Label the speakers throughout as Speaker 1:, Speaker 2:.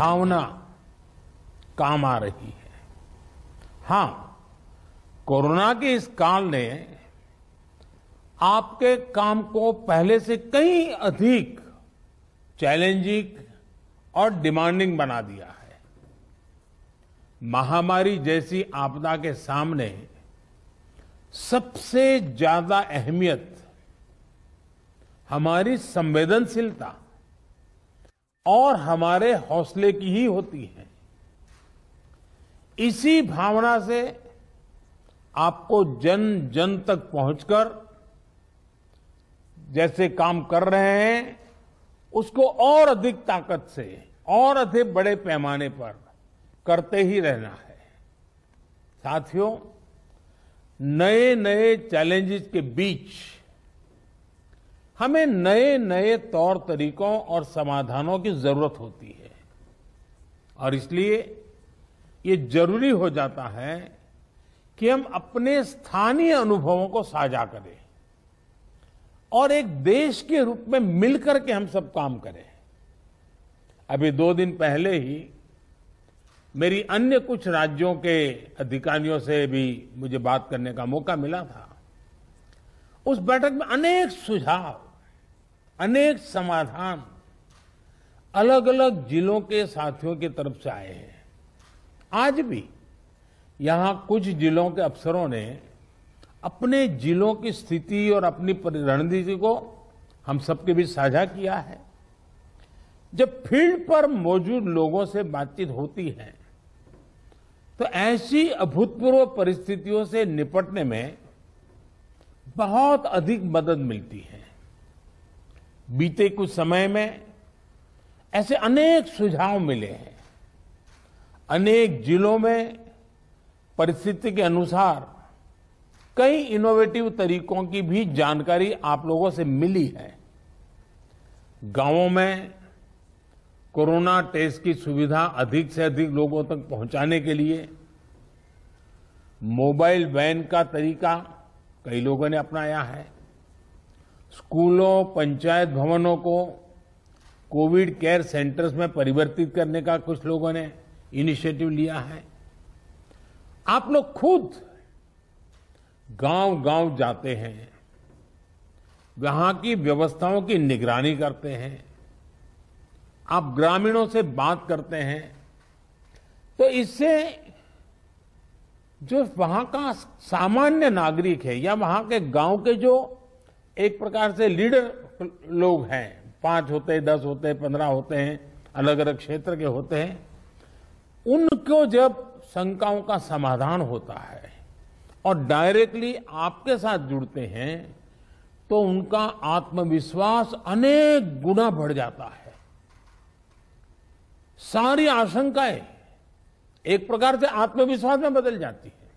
Speaker 1: भावना काम आ रही है। हां, कोरोना के इस काल ने आपके काम को पहले से कहीं अधिक चैलेंजिंग और डिमांडिंग बना दिया है। महामारी जैसी आपदा के सामने सबसे ज्यादा अहमियत हमारी संवेदनशीलता और हमारे हौसले की ही होती है। इसी भावना से आपको जन जन तक पहुंचकर जैसे काम कर रहे हैं उसको और अधिक ताकत से और अधिक बड़े पैमाने पर करते ही रहना है। साथियों, नए नए चैलेंजेस के बीच हमें नए नए तौर तरीकों और समाधानों की जरूरत होती है और इसलिए ये जरूरी हो जाता है कि हम अपने स्थानीय अनुभवों को साझा करें और एक देश के रूप में मिलकर के हम सब काम करें। अभी 2 दिन पहले ही मेरी अन्य कुछ राज्यों के अधिकारियों से भी मुझे बात करने का मौका मिला था। उस बैठक में अनेक सुझाव, अनेक समाधान अलग अलग जिलों के साथियों की तरफ से आए हैं। आज भी यहां कुछ जिलों के अफसरों ने अपने जिलों की स्थिति और अपनी रणनीति को हम सबके बीच साझा किया है। जब फील्ड पर मौजूद लोगों से बातचीत होती है तो ऐसी अभूतपूर्व परिस्थितियों से निपटने में बहुत अधिक मदद मिलती है। बीते कुछ समय में ऐसे अनेक सुझाव मिले हैं। अनेक जिलों में परिस्थिति के अनुसार कई इनोवेटिव तरीकों की भी जानकारी आप लोगों से मिली है। गांवों में कोरोना टेस्ट की सुविधा अधिक से अधिक लोगों तक पहुंचाने के लिए मोबाइल वैन का तरीका कई लोगों ने अपनाया है। स्कूलों, पंचायत भवनों को कोविड केयर सेंटर्स में परिवर्तित करने का कुछ लोगों ने इनिशिएटिव लिया है। आप लोग खुद गांव-गांव जाते हैं, वहां की व्यवस्थाओं की निगरानी करते हैं, आप ग्रामीणों से बात करते हैं, तो इससे जो वहां का सामान्य नागरिक है या वहां के गांव के जो एक प्रकार से लीडर लोग हैं, 5 होते हैं, 10 होते हैं, 15 होते हैं, अलग अलग क्षेत्र के होते हैं, उनको जब शंकाओं का समाधान होता है और डायरेक्टली आपके साथ जुड़ते हैं तो उनका आत्मविश्वास अनेक गुना बढ़ जाता है। सारी आशंकाएं एक प्रकार से आत्मविश्वास में बदल जाती है।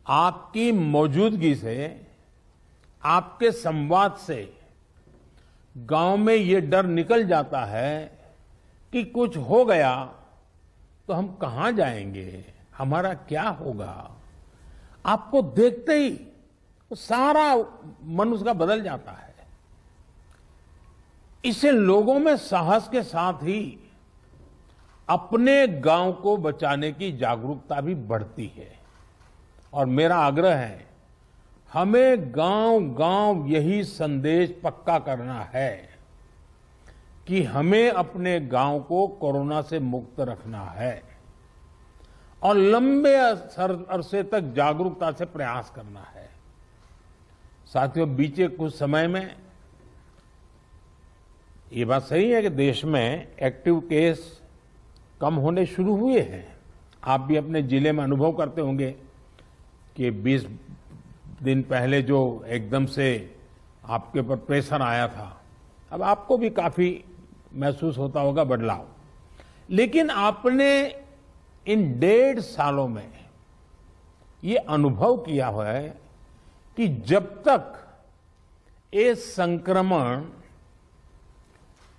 Speaker 1: आपकी मौजूदगी से, आपके संवाद से गांव में ये डर निकल जाता है कि कुछ हो गया तो हम कहां जाएंगे, हमारा क्या होगा। आपको देखते ही तो सारा मन उसका बदल जाता है। इससे लोगों में साहस के साथ ही अपने गांव को बचाने की जागरूकता भी बढ़ती है। और मेरा आग्रह है, हमें गांव-गांव यही संदेश पक्का करना है कि हमें अपने गांव को कोरोना से मुक्त रखना है और लंबे अरसे तक जागरूकता से प्रयास करना है। साथियों, बीते कुछ समय में ये बात सही है कि देश में एक्टिव केस कम होने शुरू हुए हैं। आप भी अपने जिले में अनुभव करते होंगे कि 20 दिन पहले जो एकदम से आपके ऊपर प्रेशर आया था, अब आपको भी काफी महसूस होता होगा बदलाव। लेकिन आपने इन 1.5 सालों में ये अनुभव किया हुआ है कि जब तक ये संक्रमण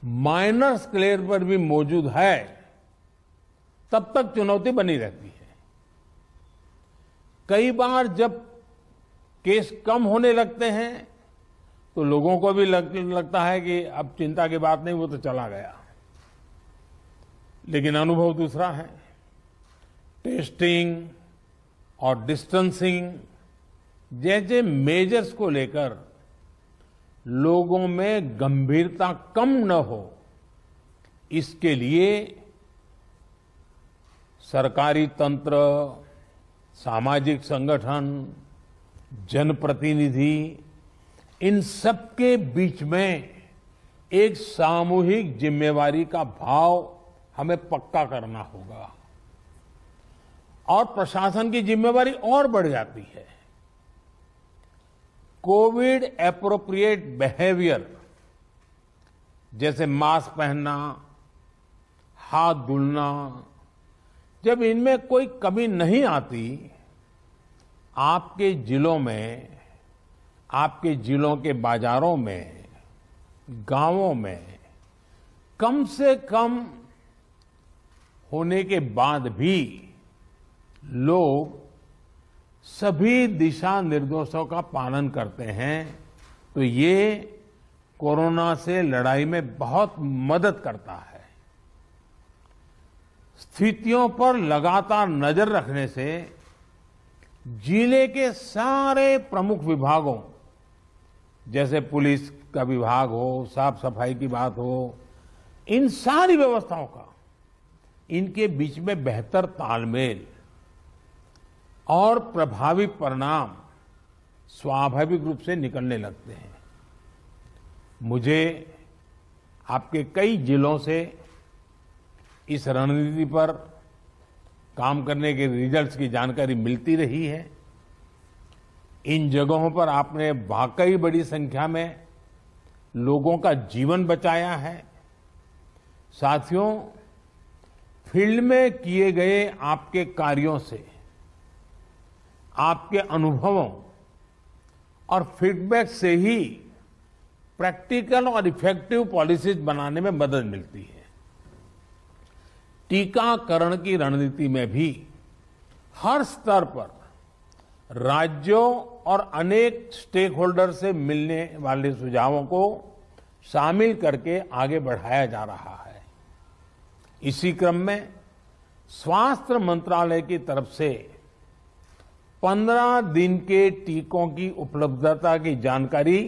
Speaker 1: माइनर स्केल पर भी मौजूद है तब तक चुनौती बनी रहती है। कई बार जब केस कम होने लगते हैं तो लोगों को भी लगता है कि अब चिंता की बात नहीं, वो तो चला गया। लेकिन अनुभव दूसरा है। टेस्टिंग और डिस्टेंसिंग जैसे मेजर्स को लेकर लोगों में गंभीरता कम न हो, इसके लिए सरकारी तंत्र, सामाजिक संगठन, जनप्रतिनिधि, इन सबके बीच में एक सामूहिक जिम्मेवारी का भाव हमें पक्का करना होगा और प्रशासन की जिम्मेवारी और बढ़ जाती है। कोविड एप्रोप्रिएट बिहेवियर जैसे मास्क पहनना, हाथ धुलना, जब इनमें कोई कमी नहीं आती, आपके जिलों में, आपके जिलों के बाजारों में, गांवों में कम से कम होने के बाद भी लोग सभी दिशा निर्देशों का पालन करते हैं, तो ये कोरोना से लड़ाई में बहुत मदद करता है। स्थितियों पर लगातार नजर रखने से जिले के सारे प्रमुख विभागों, जैसे पुलिस का विभाग हो, साफ सफाई की बात हो, इन सारी व्यवस्थाओं का, इनके बीच में बेहतर तालमेल और प्रभावी परिणाम स्वाभाविक रूप से निकलने लगते हैं। मुझे आपके कई जिलों से इस रणनीति पर काम करने के रिजल्ट्स की जानकारी मिलती रही है। इन जगहों पर आपने वाकई बड़ी संख्या में लोगों का जीवन बचाया है। साथियों, फील्ड में किए गए आपके कार्यों से, आपके अनुभवों और फीडबैक से ही प्रैक्टिकल और इफेक्टिव पॉलिसीज बनाने में मदद मिलती है। टीकाकरण की रणनीति में भी हर स्तर पर राज्यों और अनेक स्टेक होल्डर से मिलने वाले सुझावों को शामिल करके आगे बढ़ाया जा रहा है। इसी क्रम में स्वास्थ्य मंत्रालय की तरफ से 15 दिन के टीकों की उपलब्धता की जानकारी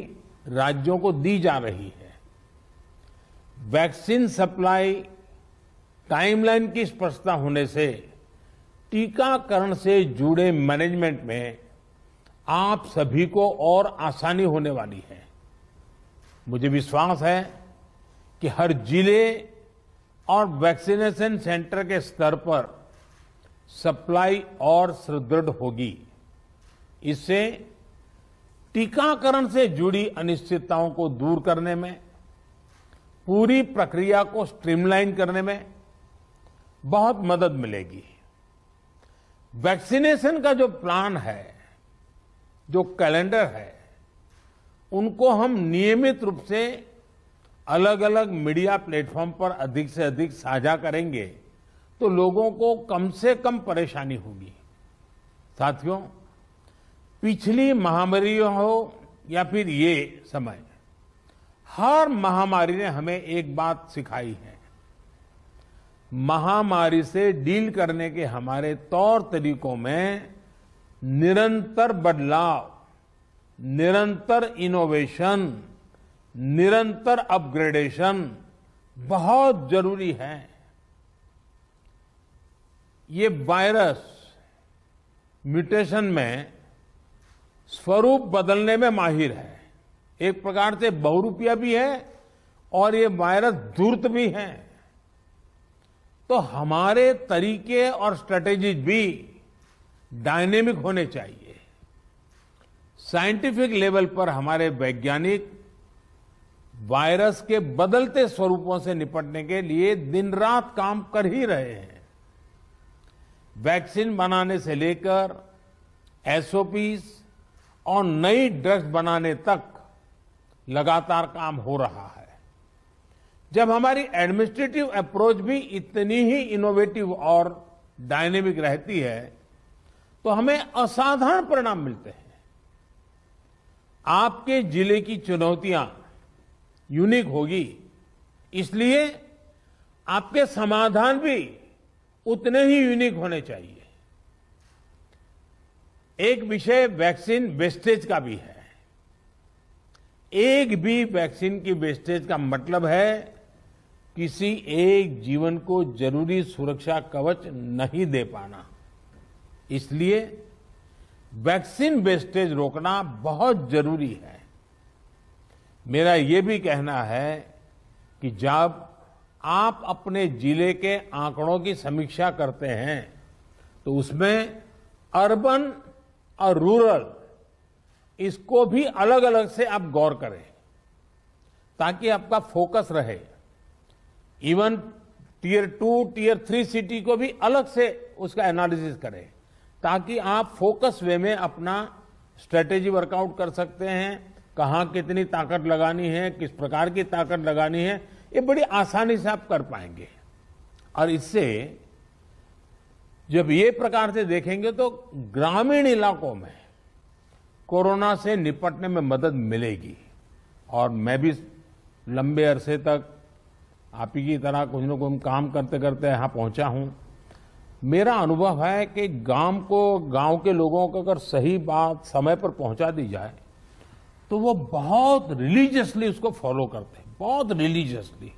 Speaker 1: राज्यों को दी जा रही है। वैक्सीन सप्लाई टाइमलाइन की स्पष्टता होने से टीकाकरण से जुड़े मैनेजमेंट में आप सभी को और आसानी होने वाली है। मुझे विश्वास है कि हर जिले और वैक्सीनेशन सेंटर के स्तर पर सप्लाई और सुदृढ़ होगी। इससे टीकाकरण से जुड़ी अनिश्चितताओं को दूर करने में, पूरी प्रक्रिया को स्ट्रीमलाइन करने में बहुत मदद मिलेगी। वैक्सीनेशन का जो प्लान है, जो कैलेंडर है, उनको हम नियमित रूप से अलग अलग मीडिया प्लेटफॉर्म पर अधिक से अधिक साझा करेंगे तो लोगों को कम से कम परेशानी होगी। साथियों, पिछली महामारी हो या फिर ये समय, हर महामारी ने हमें एक बात सिखाई है। महामारी से डील करने के हमारे तौर तरीकों में निरंतर बदलाव, निरंतर इनोवेशन, निरंतर अपग्रेडेशन बहुत जरूरी है। ये वायरस म्यूटेशन में स्वरूप बदलने में माहिर है। एक प्रकार से बहुरूपिया भी है और ये वायरस धूर्त भी है। तो हमारे तरीके और स्ट्रेटेजीज भी डायनेमिक होने चाहिए। साइंटिफिक लेवल पर हमारे वैज्ञानिक वायरस के बदलते स्वरूपों से निपटने के लिए दिन रात काम कर ही रहे हैं। वैक्सीन बनाने से लेकर एसओपीज और नई ड्रग्स बनाने तक लगातार काम हो रहा है। जब हमारी एडमिनिस्ट्रेटिव अप्रोच भी इतनी ही इनोवेटिव और डायनेमिक रहती है तो हमें असाधारण परिणाम मिलते हैं। आपके जिले की चुनौतियां यूनिक होगी, इसलिए आपके समाधान भी उतने ही यूनिक होने चाहिए। एक विषय वैक्सीन वेस्टेज का भी है। एक भी वैक्सीन की वेस्टेज का मतलब है किसी एक जीवन को जरूरी सुरक्षा कवच नहीं दे पाना। इसलिए वैक्सीन वेस्टेज रोकना बहुत जरूरी है। मेरा ये भी कहना है कि जब आप अपने जिले के आंकड़ों की समीक्षा करते हैं तो उसमें अर्बन और रूरल इसको भी अलग अलग से आप गौर करें ताकि आपका फोकस रहे। इवन टियर 2, टियर 3 सिटी को भी अलग से उसका एनालिसिस करें ताकि आप फोकस वे में अपना स्ट्रेटेजी वर्कआउट कर सकते हैं। कहां कितनी ताकत लगानी है, किस प्रकार की ताकत लगानी है, ये बड़ी आसानी से आप कर पाएंगे। और इससे जब ये प्रकार से देखेंगे तो ग्रामीण इलाकों में कोरोना से निपटने में मदद मिलेगी। और मैं भी लंबे अरसे तक आप ही की तरह कुछ न कुछ काम करते करते यहां पहुंचा हूं। मेरा अनुभव है कि गांव के लोगों को अगर सही बात समय पर पहुंचा दी जाए तो वो बहुत रिलीजियसली उसको फॉलो करते हैं, बहुत रिलीजियसली।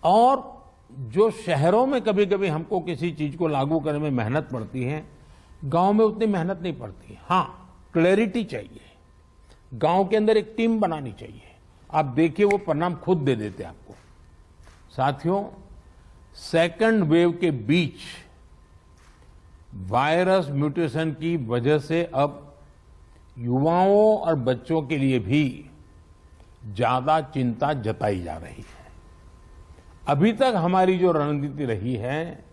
Speaker 1: और जो शहरों में कभी कभी हमको किसी चीज को लागू करने में मेहनत पड़ती है, गांव में उतनी मेहनत नहीं पड़ती। हां, क्लैरिटी चाहिए, गांव के अंदर एक टीम बनानी चाहिए। आप देखिए वो परिणाम खुद दे देते हैं आपको। साथियों, सेकंड वेव के बीच वायरस म्यूटेशन की वजह से अब युवाओं और बच्चों के लिए भी ज्यादा चिंता जताई जा रही है। अभी तक हमारी जो रणनीति रही है,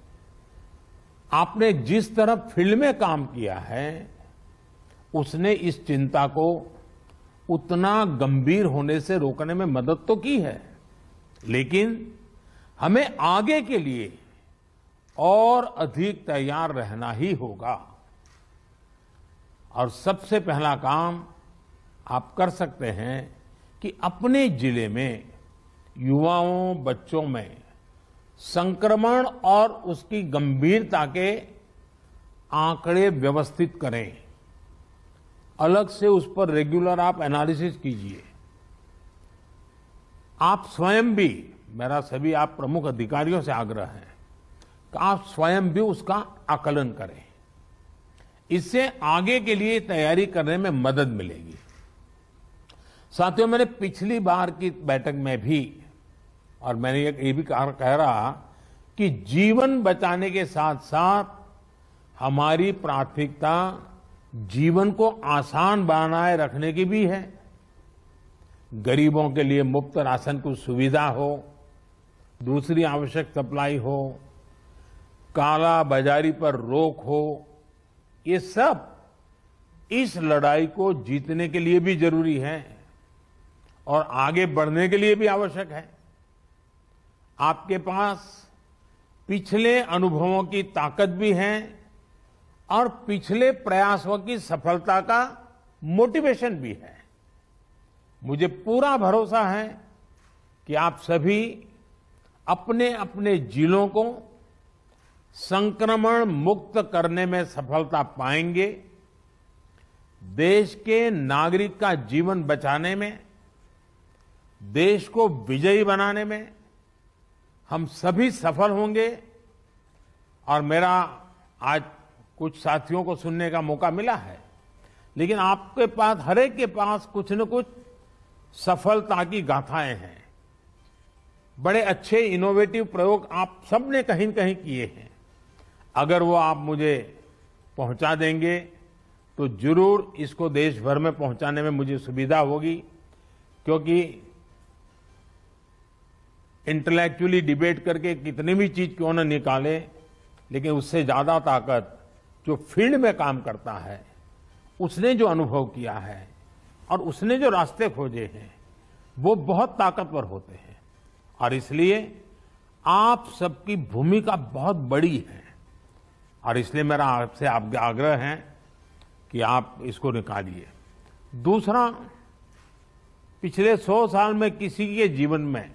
Speaker 1: आपने जिस तरह फील्ड में काम किया है उसने इस चिंता को उतना गंभीर होने से रोकने में मदद तो की है, लेकिन हमें आगे के लिए और अधिक तैयार रहना ही होगा। और सबसे पहला काम आप कर सकते हैं कि अपने जिले में युवाओं, बच्चों में संक्रमण और उसकी गंभीरता के आंकड़े व्यवस्थित करें। अलग से उस पर रेगुलर आप एनालिसिस कीजिए। आप स्वयं भी, मेरा सभी आप प्रमुख अधिकारियों से आग्रह है कि आप स्वयं भी उसका आकलन करें। इससे आगे के लिए तैयारी करने में मदद मिलेगी। साथियों, मैंने पिछली बार की बैठक में भी, और मैंने ये भी कह रहा कि जीवन बचाने के साथ साथ हमारी प्राथमिकता जीवन को आसान बनाए रखने की भी है। गरीबों के लिए मुफ्त राशन की सुविधा हो, दूसरी आवश्यक सप्लाई हो, काला बाजारी पर रोक हो, ये सब इस लड़ाई को जीतने के लिए भी जरूरी है और आगे बढ़ने के लिए भी आवश्यक है। आपके पास पिछले अनुभवों की ताकत भी है और पिछले प्रयासों की सफलता का मोटिवेशन भी है। मुझे पूरा भरोसा है कि आप सभी अपने अपने जिलों को संक्रमण मुक्त करने में सफलता पाएंगे। देश के नागरिक का जीवन बचाने में, देश को विजयी बनाने में हम सभी सफल होंगे। और मेरा आज कुछ साथियों को सुनने का मौका मिला है, लेकिन आपके पास, हर एक के पास कुछ न कुछ सफलता की गाथाएं हैं। बड़े अच्छे इनोवेटिव प्रयोग आप सबने कहीं न कहीं किए हैं। अगर वो आप मुझे पहुंचा देंगे तो जरूर इसको देश भर में पहुंचाने में मुझे सुविधा होगी, क्योंकि इंटेलेक्चुअली डिबेट करके कितनी भी चीज क्यों न निकाले, लेकिन उससे ज्यादा ताकत जो फील्ड में काम करता है, उसने जो अनुभव किया है और उसने जो रास्ते खोजे हैं, वो बहुत ताकतवर होते हैं। और इसलिए आप सबकी भूमिका बहुत बड़ी है और इसलिए मेरा आपसे आग्रह है कि आप इसको निकालिए। दूसरा, पिछले 100 साल में किसी के जीवन में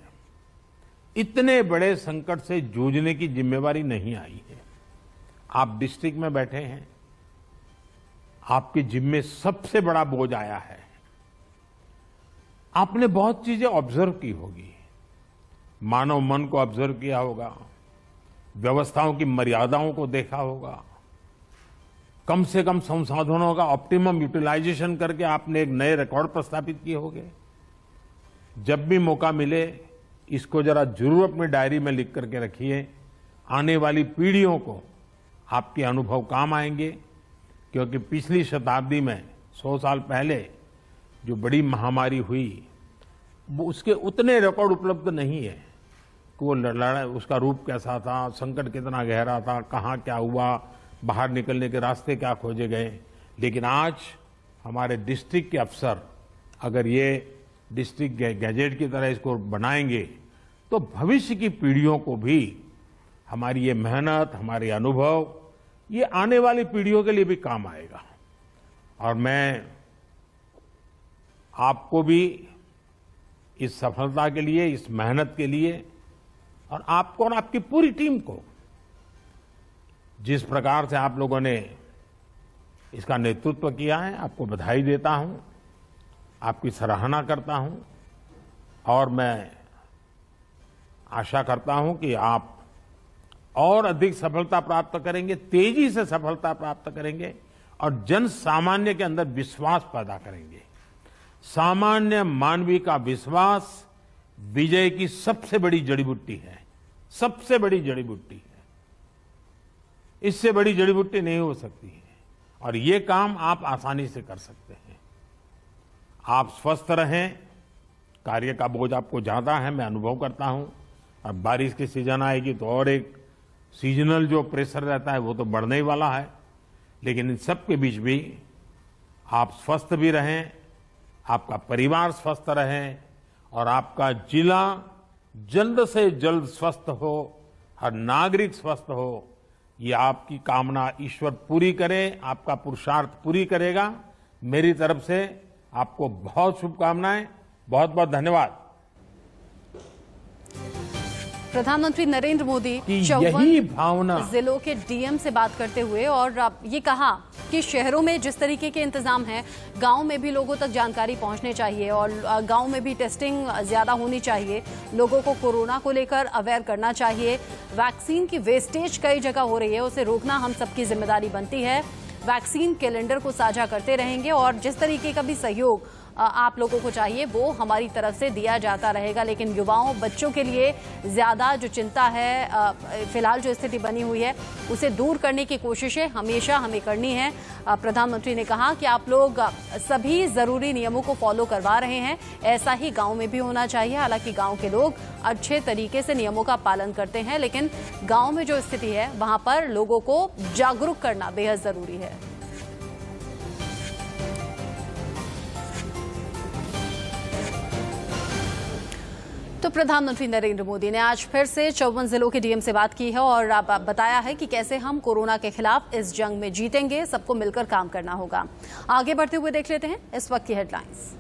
Speaker 1: इतने बड़े संकट से जूझने की जिम्मेवारी नहीं आई है। आप डिस्ट्रिक्ट में बैठे हैं, आपके जिम्मे सबसे बड़ा बोझ आया है। आपने बहुत चीजें ऑब्जर्व की होगी, मानव मन को ऑब्जर्व किया होगा, व्यवस्थाओं की मर्यादाओं को देखा होगा, कम से कम संसाधनों का ऑप्टिमम यूटिलाइजेशन करके आपने एक नए रिकॉर्ड प्रस्थापित किए होंगे। जब भी मौका मिले इसको जरा जरूर अपनी डायरी में लिख करके रखिए। आने वाली पीढ़ियों को आपके अनुभव काम आएंगे, क्योंकि पिछली शताब्दी में 100 साल पहले जो बड़ी महामारी हुई वो उसके उतने रिकॉर्ड उपलब्ध नहीं है कि वो लड़ाई उसका रूप कैसा था, संकट कितना गहरा था, कहाँ क्या हुआ, बाहर निकलने के रास्ते क्या खोजे गए। लेकिन आज हमारे डिस्ट्रिक्ट के अफसर अगर ये डिस्ट्रिक्ट गैजेट की तरह इसको बनाएंगे तो भविष्य की पीढ़ियों को भी हमारी ये मेहनत, हमारे अनुभव, ये आने वाली पीढ़ियों के लिए भी काम आएगा। और मैं आपको भी इस सफलता के लिए, इस मेहनत के लिए, और आपको और आपकी पूरी टीम को, जिस प्रकार से आप लोगों ने इसका नेतृत्व किया है, आपको बधाई देता हूं, आपकी सराहना करता हूं। और मैं आशा करता हूं कि आप और अधिक सफलता प्राप्त करेंगे, तेजी से सफलता प्राप्त करेंगे और जन सामान्य के अंदर विश्वास पैदा करेंगे। सामान्य मानवीय का विश्वास विजय की सबसे बड़ी जड़ी बूटी है, सबसे बड़ी जड़ी बूटी है। इससे बड़ी जड़ी बूटी नहीं हो सकती है और ये काम आप आसानी से कर सकते हैं। आप स्वस्थ रहें, कार्य का बोझ आपको ज्यादा है, मैं अनुभव करता हूं। अब बारिश की सीजन आएगी तो और एक सीजनल जो प्रेशर रहता है वो तो बढ़ने ही वाला है। लेकिन इन सब के बीच भी आप स्वस्थ भी रहें, आपका परिवार स्वस्थ रहे और आपका जिला जल्द से जल्द स्वस्थ हो, हर नागरिक स्वस्थ हो, ये आपकी कामना ईश्वर पूरी करे, आपका पुरुषार्थ पूरी करेगा। मेरी तरफ से आपको बहुत शुभकामनाएं, बहुत बहुत धन्यवाद।
Speaker 2: प्रधानमंत्री नरेंद्र मोदी 54 जिलों के डीएम से बात करते हुए और ये कहा कि शहरों में जिस तरीके के इंतजाम हैं, गांव में भी लोगों तक जानकारी पहुंचनी चाहिए और गांव में भी टेस्टिंग ज्यादा होनी चाहिए। लोगों को कोरोना को लेकर अवेयर करना चाहिए। वैक्सीन की वेस्टेज कई जगह हो रही है, उसे रोकना हम सबकी जिम्मेदारी बनती है। वैक्सीन कैलेंडर को साझा करते रहेंगे और जिस तरीके का भी सहयोग आप लोगों को चाहिए वो हमारी तरफ से दिया जाता रहेगा। लेकिन युवाओं, बच्चों के लिए ज्यादा जो चिंता है, फिलहाल जो स्थिति बनी हुई है उसे दूर करने की कोशिशें हमेशा हमें करनी है। प्रधानमंत्री ने कहा कि आप लोग सभी जरूरी नियमों को फॉलो करवा रहे हैं, ऐसा ही गांव में भी होना चाहिए। हालांकि गांव के लोग अच्छे तरीके से नियमों का पालन करते हैं, लेकिन गांव में जो स्थिति है वहां पर लोगों को जागरूक करना बेहद जरूरी है। तो प्रधानमंत्री नरेंद्र मोदी ने आज फिर से 54 जिलों के डीएम से बात की है और बताया है कि कैसे हम कोरोना के खिलाफ इस जंग में जीतेंगे। सबको मिलकर काम करना होगा। आगे बढ़ते हुए देख लेते हैं इस वक्त की हेडलाइंस।